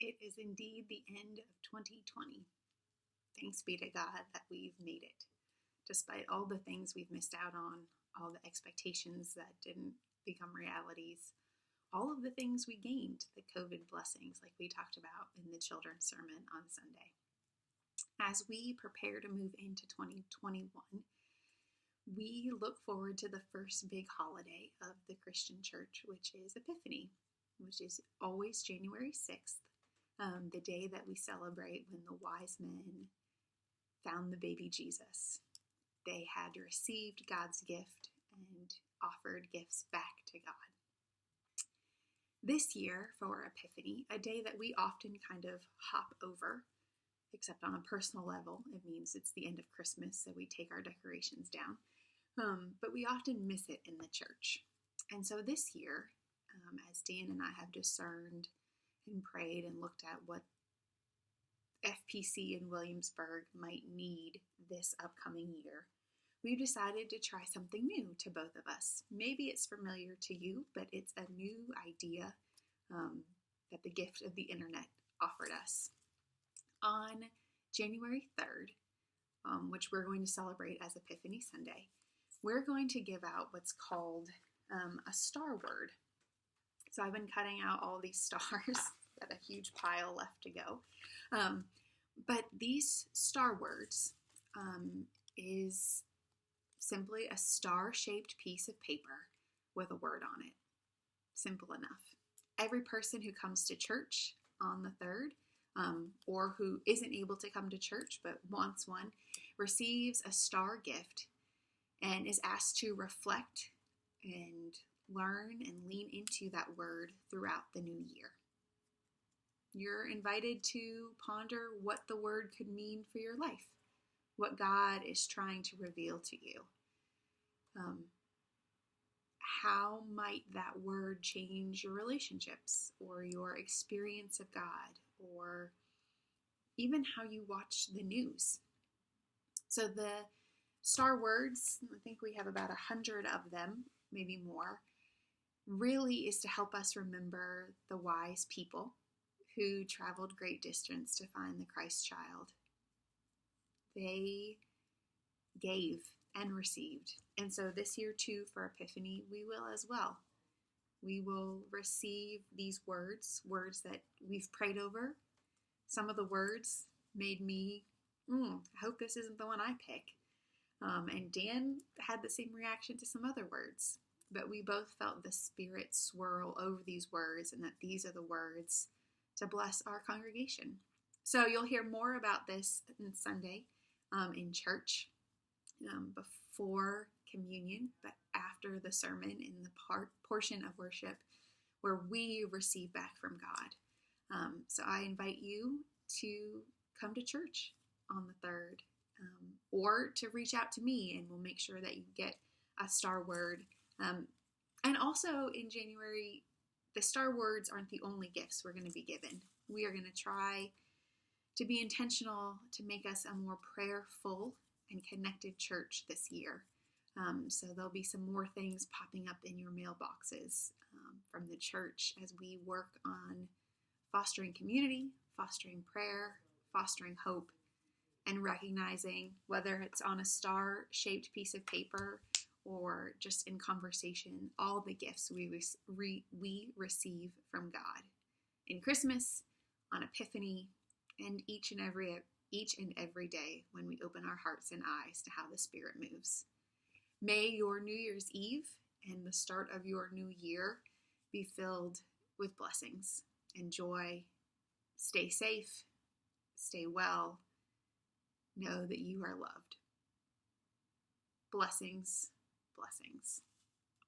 It is indeed the end of 2020. Thanks be to God that we've made it. Despite all the things we've missed out on, all the expectations that didn't become realities, all of the things we gained, the COVID blessings like we talked about in the children's sermon on Sunday. As we prepare to move into 2021, we look forward to the first big holiday of the Christian church, which is Epiphany, which is always January 6th, the day that we celebrate when the wise men found the baby Jesus. They had received God's gift and offered gifts back to God. This year, for Epiphany, a day that we often kind of hop over, except on a personal level, it means it's the end of Christmas, so we take our decorations down. But we often miss it in the church. And so this year, as Dan and I have discerned and prayed and looked at what FPC in Williamsburg might need this upcoming year, we've decided to try something new to both of us. Maybe it's familiar to you, but it's a new idea that the gift of the internet offered us. On January 3rd, which we're going to celebrate as Epiphany Sunday, we're going to give out what's called a star word. So I've been cutting out all these stars, got a huge pile left to go. But these star words is simply a star-shaped piece of paper with a word on it. Simple enough. Every person who comes to church on the 3rd, or who isn't able to come to church but wants one, receives a star gift and is asked to reflect and learn and lean into that word throughout the new year. You're invited to ponder what the word could mean for your life, what God is trying to reveal to you. How might that word change your relationships or your experience of God, or even how you watch the news? So the star words, I think we have about 100 of them, maybe more, really is to help us remember the wise people who traveled great distance to find the Christ child. They gave and received. And so this year too, for Epiphany, we will as well. We will receive these words that we've prayed over. Some of the words made me, I hope this isn't the one I pick. And Dan had the same reaction to some other words. But we both felt the Spirit swirl over these words, and that these are the words to bless our congregation. So you'll hear more about this on Sunday in church before communion, but after the sermon in the portion of worship where we receive back from God. So I invite you to come to church on the 3rd, or to reach out to me, and we'll make sure that you get a star word. And also in January, the star words aren't the only gifts we're going to be given. We are going to try to be intentional to make us a more prayerful and connected church this year. So there'll be some more things popping up in your mailboxes from the church as we work on fostering community, fostering prayer, fostering hope, and recognizing, whether it's on a star-shaped piece of paper or just in conversation, all the gifts we receive from God in Christmas, on Epiphany, and each and every day when we open our hearts and eyes to how the Spirit moves. May your New Year's Eve and the start of your new year be filled with blessings and joy. Stay safe, stay well, know that you are loved. Blessings, blessings.